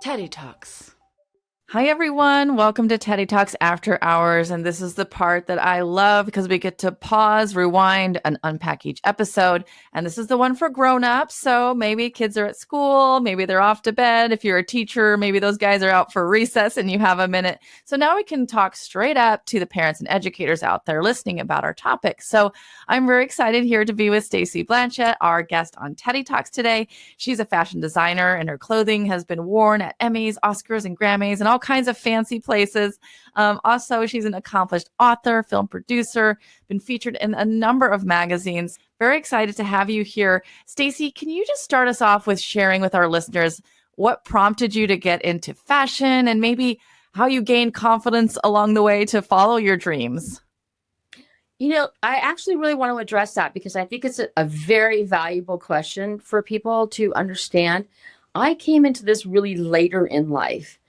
Teddy Talks. Hi, everyone. Welcome to Teddy Talks After Hours. And this is the part that I love because we get to pause, rewind, and unpack each episode. And this is the one for grown-ups. So maybe kids are at school, maybe they're off to bed. If you're a teacher, maybe those guys are out for recess and you have a minute. So now we can talk straight up to the parents and educators out there listening about our topic. So I'm very excited here to be with Stacey Blanchet, our guest on Teddy Talks today. She's a fashion designer, and her clothing has been worn at Emmys, Oscars, and Grammys, and all kinds of fancy places. Also, she's an accomplished author, film producer, been featured in a number of magazines. Very excited to have you here. Stacey, can you just start us off with sharing with our listeners what prompted you to get into fashion and maybe how you gained confidence along the way to follow your dreams? I actually really want to address that because I think it's a very valuable question for people to understand. I came into this really later in life.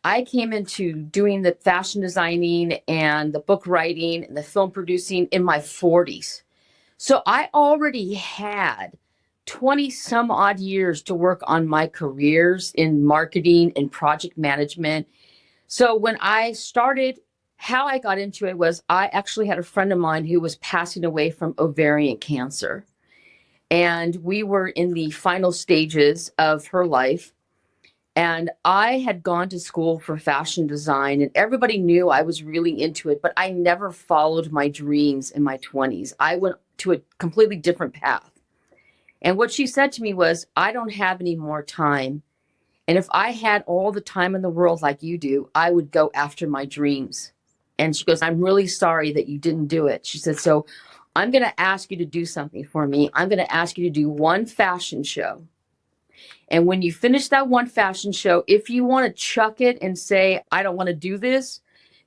I came into doing the fashion designing and the book writing and the film producing in my 40s. So I already had 20 some odd years to work on my careers in marketing and project management. So when I started, how I got into it was I actually had a friend of mine who was passing away from ovarian cancer. And we were in the final stages of her life. And I had gone to school for fashion design, and everybody knew I was really into it, but I never followed my dreams in my 20s. I went to a completely different path. And what she said to me was, I don't have any more time. And if I had all the time in the world like you do, I would go after my dreams. And she goes, I'm really sorry that you didn't do it. She said, so I'm going to ask you to do something for me. I'm going to ask you to do one fashion show. And when you finish that one fashion show, if you want to chuck it and say, I don't want to do this,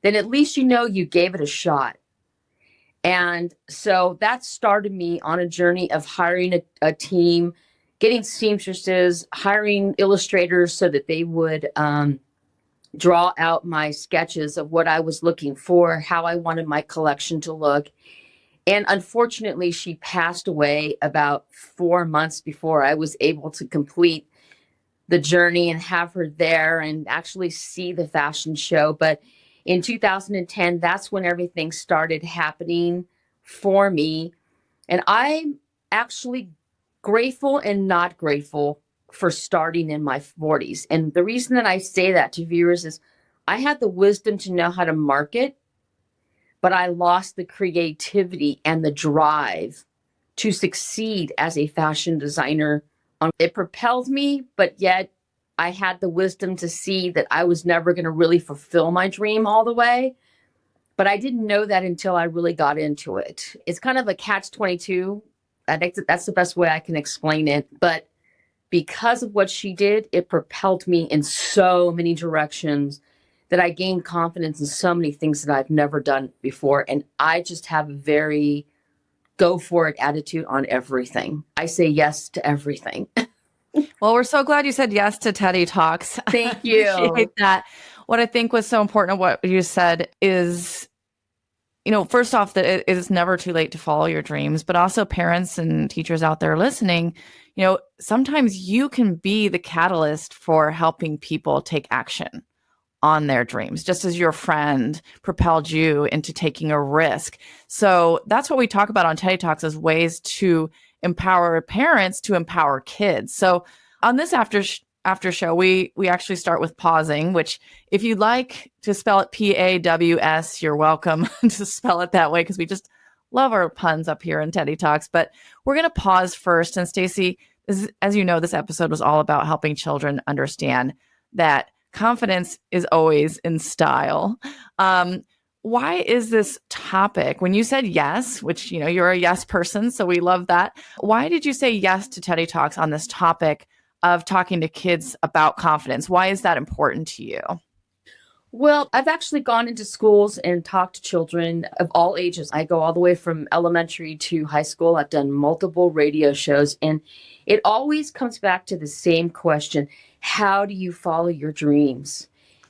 then at least you know you gave it a shot. And so that started me on a journey of hiring a team, getting seamstresses, hiring illustrators so that they would draw out my sketches of what I was looking for, how I wanted my collection to look. And unfortunately, she passed away about 4 months before I was able to complete the journey and have her there and actually see the fashion show. But in 2010, that's when everything started happening for me. And I'm actually grateful and not grateful for starting in my 40s. And the reason that I say that to viewers is I had the wisdom to know how to market, but I lost the creativity and the drive to succeed as a fashion designer. It propelled me, but yet I had the wisdom to see that I was never going to really fulfill my dream all the way. But I didn't know that until I really got into it. It's kind of a catch-22. I think that's the best way I can explain it. But because of what she did, it propelled me in so many directions that I gained confidence in so many things that I've never done before. And I just have a very go for it attitude on everything. I say yes to everything. Well, we're so glad you said yes to Teddy Talks. Thank I you. appreciate that. What I think was so important of what you said is, first off, that it is never too late to follow your dreams, but also parents and teachers out there listening, sometimes you can be the catalyst for helping people take action on their dreams, just as your friend propelled you into taking a risk. So that's what we talk about on Teddy Talks as ways to empower parents to empower kids. So on this after show, we actually start with pausing, which if you'd like to spell it PAWS, you're welcome to spell it that way because we just love our puns up here in Teddy Talks. But we're going to pause first. And Stacey, as you know, this episode was all about helping children understand that confidence is always in style. Why is this topic, when you said yes, which, you're a yes person, so we love that. Why did you say yes to Teddy Talks on this topic of talking to kids about confidence? Why is that important to you? Well, I've actually gone into schools and talked to children of all ages. I go all the way from elementary to high school. I've done multiple radio shows, and it always comes back to the same question. How do you follow your dreams?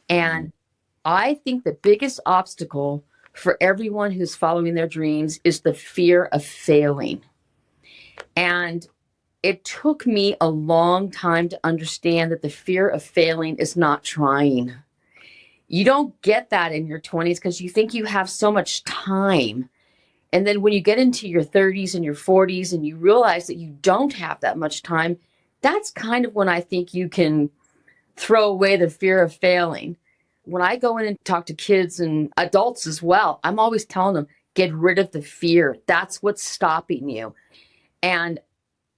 And I think the biggest obstacle for everyone who's following their dreams is the fear of failing. And it took me a long time to understand that the fear of failing is not trying. You don't get that in your 20s because you think you have so much time. And then when you get into your 30s and your 40s and you realize that you don't have that much time, that's kind of when I think you can throw away the fear of failing. When I go in and talk to kids and adults as well, I'm always telling them, get rid of the fear. That's what's stopping you. And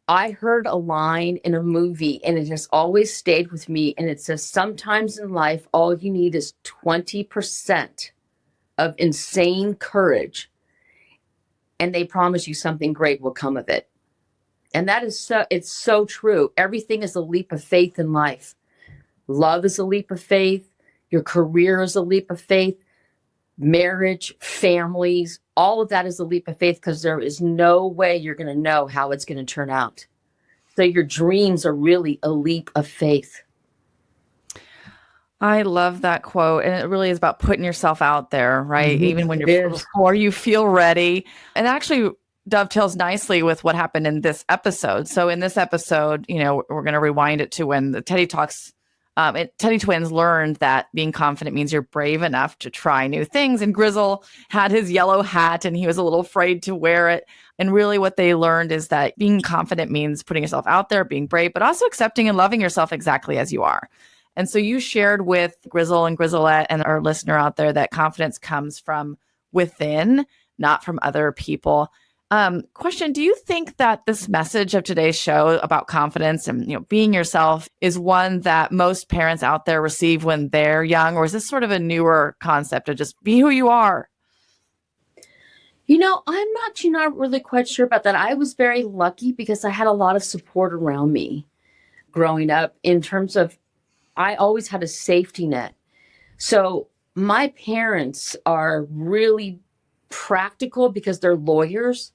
I heard a line in a movie and it has always stayed with me. And it says, sometimes in life, all you need is 20% of insane courage. And they promise you something great will come of it. And that is it's so true. Everything is a leap of faith in life. Love is a leap of faith. Your career is a leap of faith. Marriage, families, all of that is a leap of faith because there is no way you're going to know how it's going to turn out. So your dreams are really a leap of faith. I love that quote. And it really is about putting yourself out there, right? Mm-hmm. Even when before you feel ready. And actually dovetails nicely with what happened in this episode. So in this episode, we're going to rewind it to when the Teddy Talks Teddy twins learned that being confident means you're brave enough to try new things. And Grizzle had his yellow hat and he was a little afraid to wear it. And really what they learned is that being confident means putting yourself out there, being brave, but also accepting and loving yourself exactly as you are. And so you shared with Grizzle and Grizzlette and our listener out there that confidence comes from within, not from other people. Question, do you think that this message of today's show about confidence and being yourself is one that most parents out there receive when they're young, or is this sort of a newer concept of just be who you are? I'm not really quite sure about that. I was very lucky because I had a lot of support around me growing up in terms of I always had a safety net. So my parents are really practical because they're lawyers,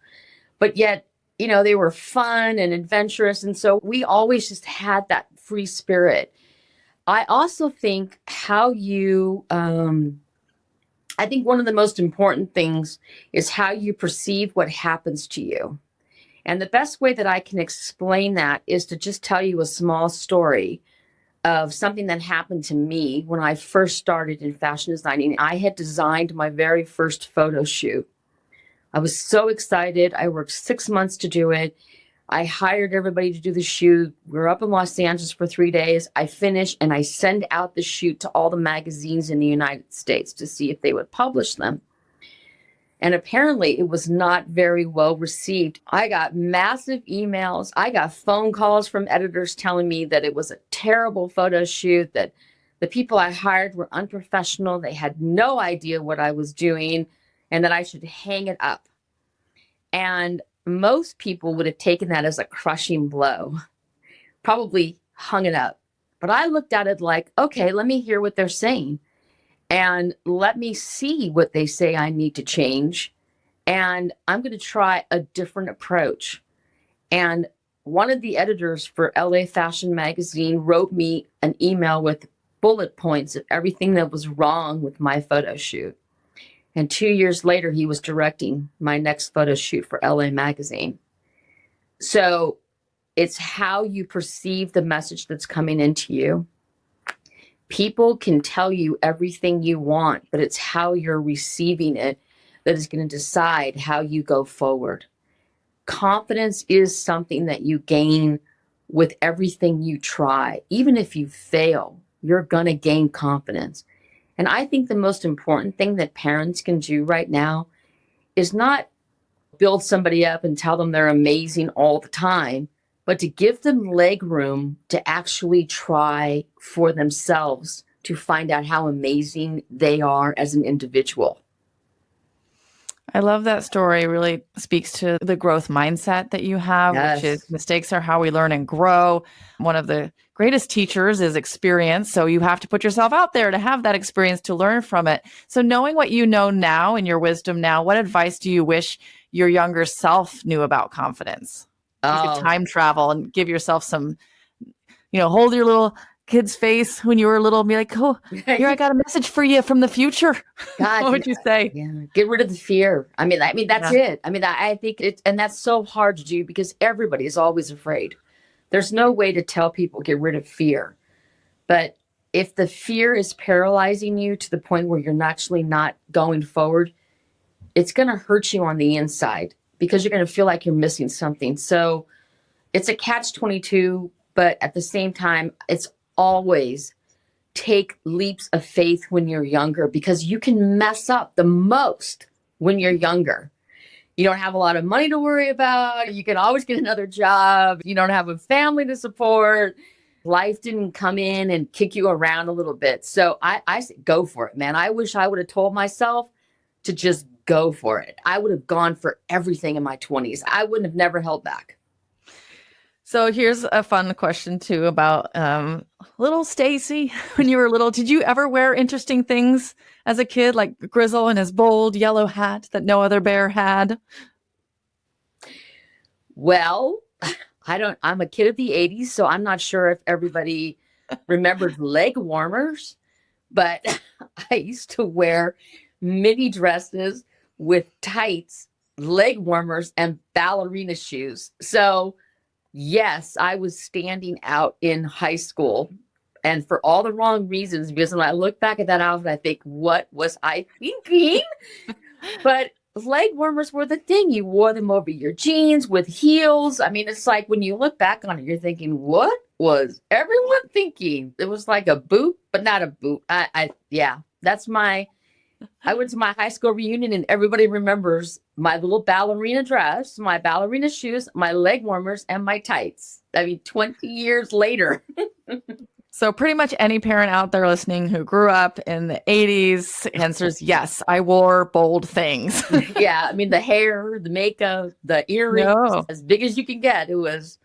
but yet, they were fun and adventurous. And so we always just had that free spirit. I also think I think one of the most important things is how you perceive what happens to you. And the best way that I can explain that is to just tell you a small story of something that happened to me when I first started in fashion designing. I had designed my very first photo shoot. I was so excited. I worked 6 months to do it. I hired everybody to do the shoot. We were up in Los Angeles for 3 days. I finished and I sent out the shoot to all the magazines in the United States to see if they would publish them. And apparently it was not very well received. I got massive emails. I got phone calls from editors telling me that it was a terrible photo shoot, that the people I hired were unprofessional. They had no idea what I was doing and that I should hang it up. And most people would have taken that as a crushing blow, probably hung it up. But I looked at it like, okay, let me hear what they're saying. And let me see what they say I need to change. And I'm going to try a different approach. And one of the editors for LA Fashion Magazine wrote me an email with bullet points of everything that was wrong with my photo shoot. And 2 years later, he was directing my next photo shoot for LA Magazine. So it's how you perceive the message that's coming into you. People can tell you everything you want, but it's how you're receiving it that is going to decide how you go forward. Confidence is something that you gain with everything you try. Even if you fail, you're going to gain confidence. And I think the most important thing that parents can do right now is not build somebody up and tell them they're amazing all the time, but to give them leg room to actually try for themselves to find out how amazing they are as an individual. I love that story. It really speaks to the growth mindset that you have, Yes. which is mistakes are how we learn and grow. One of the greatest teachers is experience. So you have to put yourself out there to have that experience to learn from it. So knowing what you know now and your wisdom now, what advice do you wish your younger self knew about confidence? You could time travel and give yourself some, hold your little kid's face when you were little and be like, oh, here, I got a message for you from the future? God, What would you say? yeah, get rid of the fear. I mean, that's it. I mean, I think it's, and that's so hard to do because everybody is always afraid. There's no way to tell people get rid of fear. But if the fear is paralyzing you to the point where you're actually not going forward, it's going to hurt you on the inside because you're going to feel like you're missing something. So it's a catch-22, but at the same time, it's always take leaps of faith when you're younger because you can mess up the most when you're younger. You don't have a lot of money to worry about. You can always get another job. You don't have a family to support. Life didn't come in and kick you around a little bit. So I say go for it, man. I wish I would have told myself to just go for it. I would have gone for everything in my 20s. I wouldn't have never held back. So here's a fun question too about little Stacey. When you were little, did you ever wear interesting things as a kid, like Grizzle and his bold yellow hat that no other bear had? Well, I'm a kid of the 80s, so I'm not sure if everybody remembers leg warmers, but I used to wear mini dresses with tights, leg warmers, and ballerina shoes. So yes, I was standing out in high school and for all the wrong reasons, because when I look back at that outfit, I think, what was I thinking? But leg warmers were the thing. You wore them over your jeans with heels. I mean, it's like when you look back on it, you're thinking, what was everyone thinking? It was like a boot, but not a boot. Yeah, I went to my high school reunion and everybody remembers my little ballerina dress, my ballerina shoes, my leg warmers, and my tights. I mean, 20 years later. So pretty much any parent out there listening who grew up in the 80s answers, yes, I wore bold things. Yeah, I mean, the hair, the makeup, the earrings, as big as you can get. It was,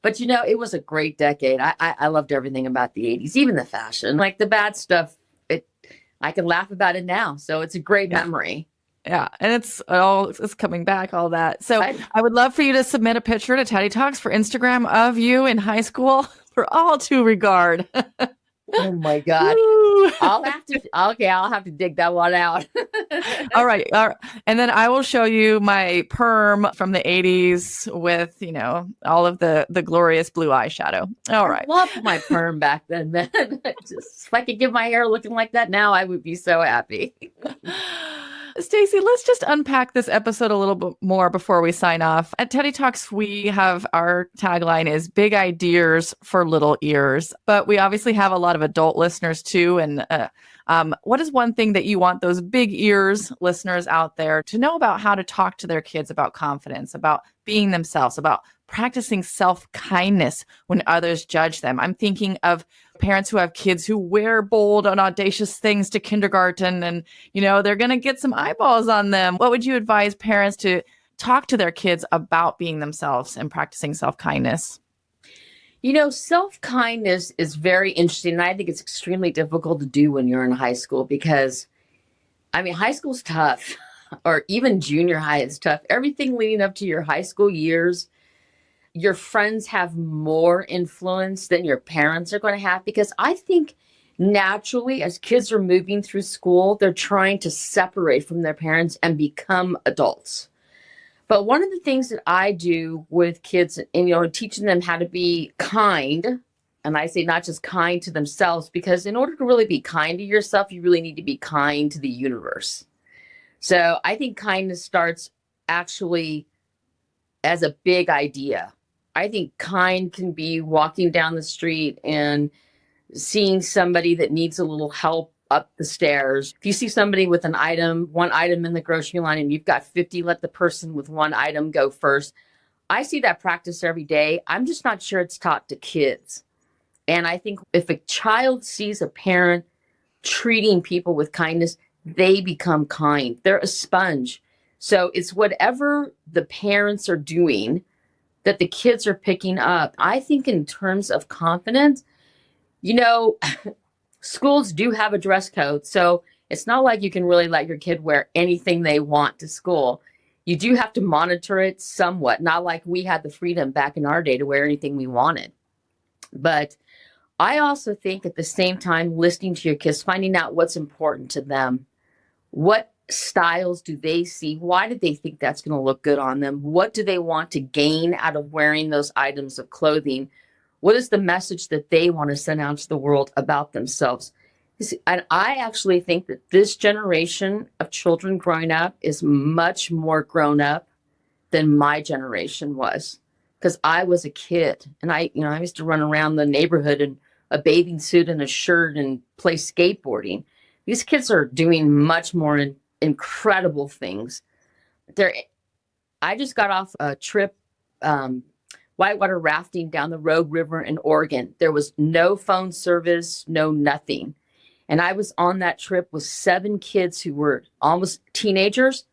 but it was a great decade. I loved everything about the 80s, even the fashion. Like the bad stuff, I can laugh about it now. So it's a great memory. Yeah. And it's coming back, all that. So I would love for you to submit a picture to Teddy Talks for Instagram of you in high school for all to regard. Oh my God. I'll have to dig that one out. All right. And then I will show you my perm from the 80s with, all of the glorious blue eyeshadow. All right. I loved my perm back then, man. Just if I could get my hair looking like that now, I would be so happy. Stacey, let's just unpack this episode a little bit more before we sign off. At Teddy Talks, we have our tagline is big ideas for little ears, but we obviously have a lot of adult listeners too. And what is one thing that you want those big ears listeners out there to know about how to talk to their kids about confidence, about being themselves, about practicing self-kindness when others judge them? I'm thinking of parents who have kids who wear bold and audacious things to kindergarten and, they're going to get some eyeballs on them. What would you advise parents to talk to their kids about being themselves and practicing self-kindness? Self-kindness is very interesting. And I think it's extremely difficult to do when you're in high school because, high school's tough or even junior high is tough. Everything leading up to your high school years, your friends have more influence than your parents are going to have because I think naturally as kids are moving through school, they're trying to separate from their parents and become adults. But one of the things that I do with kids and, teaching them how to be kind, and I say not just kind to themselves, because in order to really be kind to yourself, you really need to be kind to the universe. So I think kindness starts actually as a big idea. I think kind can be walking down the street and seeing somebody that needs a little help up the stairs. If you see somebody with one item in the grocery line and you've got 50, let the person with one item go first. I see that practice every day. I'm just not sure it's taught to kids. And I think if a child sees a parent treating people with kindness, they become kind. They're a sponge. So it's whatever the parents are doing that the kids are picking up. I think in terms of confidence, schools do have a dress code. So it's not like you can really let your kid wear anything they want to school. You do have to monitor it somewhat, not like we had the freedom back in our day to wear anything we wanted. But I also think at the same time, listening to your kids, finding out what's important to them. What styles do they see? Why do they think that's going to look good on them? What do they want to gain out of wearing those items of clothing? What is the message that they want to send out to the world about themselves? And I actually think that this generation of children growing up is much more grown up than my generation was. Because I was a kid and I used to run around the neighborhood in a bathing suit and a shirt and play skateboarding. These kids are doing much more incredible things. I just got off a trip, whitewater rafting down the Rogue River in Oregon. There was no phone service, no nothing. And I was on that trip with 7 kids who were almost teenagers.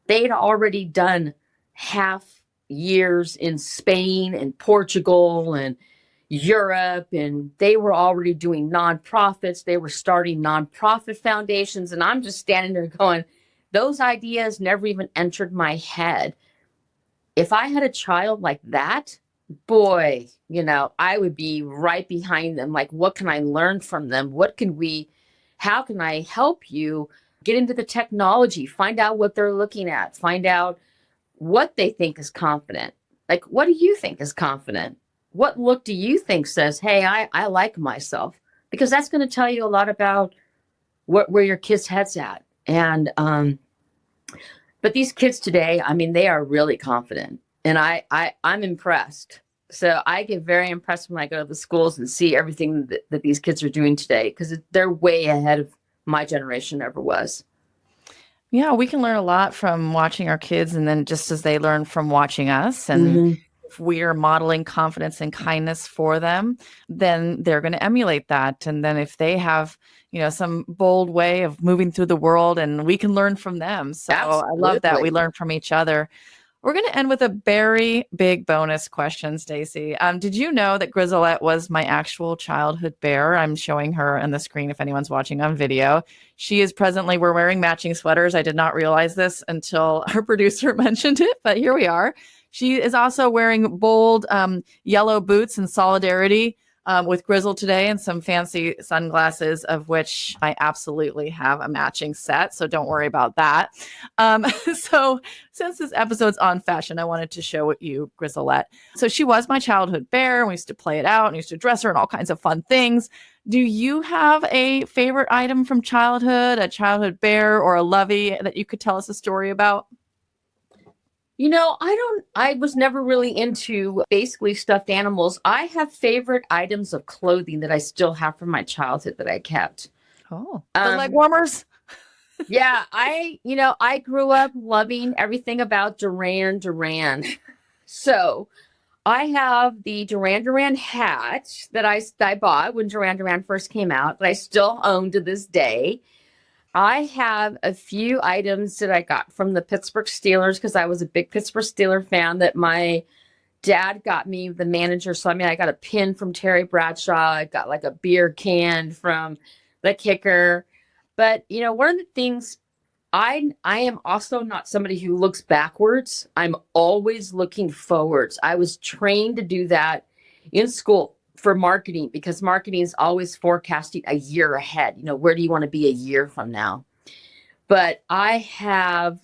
They'd already done half years in Spain and Portugal and Europe, and they were already doing nonprofits. They were starting nonprofit foundations. And I'm just standing there going, those ideas never even entered my head. If I had a child like that, boy, I would be right behind them. Like, what can I learn from them? How can I help you get into the technology, find out what they're looking at, find out what they think is confident. Like, what do you think is confident? What look do you think says, hey, I like myself? Because that's going to tell you a lot about where your kid's head's at. And, but these kids today, I mean, they are really confident, and I'm impressed. So I get very impressed when I go to the schools and see everything that these kids are doing today, because they're way ahead of my generation ever was. Yeah, we can learn a lot from watching our kids, and then just as they learn from watching us. And if we are modeling confidence and kindness for them, then they're going to emulate that. And then if they have, some bold way of moving through the world, and we can learn from them. So Absolutely. I love that we learn from each other. We're going to end with a very big bonus question, Stacey. Did you know that Grizzlette was my actual childhood bear? I'm showing her on the screen if anyone's watching on video. We're wearing matching sweaters. I did not realize this until our producer mentioned it, but here we are. She is also wearing bold yellow boots in solidarity with Grizzle today, and some fancy sunglasses, of which I absolutely have a matching set. So don't worry about that. So since this episode's on fashion, I wanted to show you Grizzlette. So she was my childhood bear. We used to play it out and used to dress her in all kinds of fun things. Do you have a favorite item from childhood, a childhood bear or a lovey that you could tell us a story about? I was never really into basically stuffed animals. I have favorite items of clothing that I still have from my childhood that I kept. Oh, the leg warmers. Yeah, I grew up loving everything about Duran Duran. So I have the Duran Duran hat that I bought when Duran Duran first came out, that I still own to this day. I have a few items that I got from the Pittsburgh Steelers, because I was a big Pittsburgh Steeler fan, that my dad got me, the manager. So, I got a pin from Terry Bradshaw. I got like a beer can from the kicker. But, one of the things, I am also not somebody who looks backwards. I'm always looking forwards. I was trained to do that in school for marketing, because marketing is always forecasting a year ahead. Where do you want to be a year from now? But I have,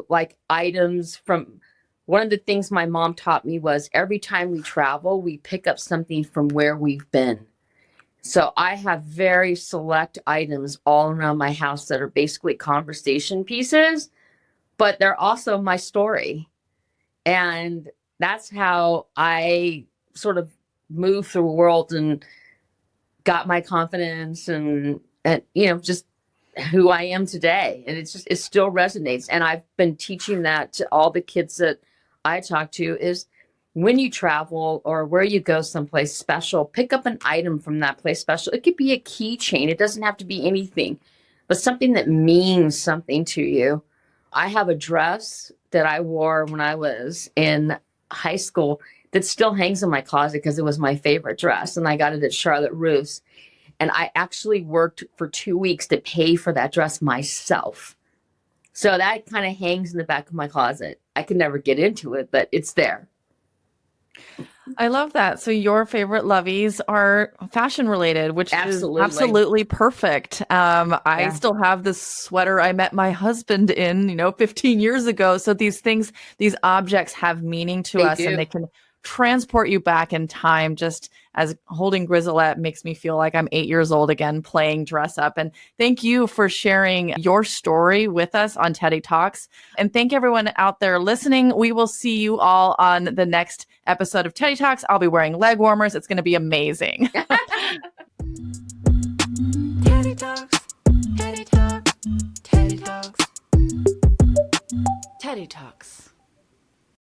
like items from, one of the things my mom taught me was every time we travel, we pick up something from where we've been. So I have very select items all around my house that are basically conversation pieces, but they're also my story. And that's how I sort of moved through the world and got my confidence and just who I am today. And it still resonates. And I've been teaching that to all the kids that I talk to, is when you travel or where you go someplace special, pick up an item from that place special. It could be a keychain. It doesn't have to be anything, but something that means something to you. I have a dress that I wore when I was in high school that still hangs in my closet because it was my favorite dress. And I got it at Charlotte Russe. And I actually worked for 2 weeks to pay for that dress myself. So that kind of hangs in the back of my closet. I could never get into it, but it's there. I love that. So your favorite lovies are fashion related, which Absolutely. is absolutely perfect. I Yeah. still have this sweater I met my husband in, 15 years ago. So these things, these objects have meaning to They us, and do. they can transport you back in time. Just as holding Grizzlette makes me feel like I'm 8 years old again playing dress up. And thank you for sharing your story with us on Teddy Talks. And thank everyone out there listening. We will see you all on the next episode of Teddy Talks. I'll be wearing leg warmers. It's going to be amazing. Teddy Talks. Teddy Talks. Teddy Talks. Teddy Talks.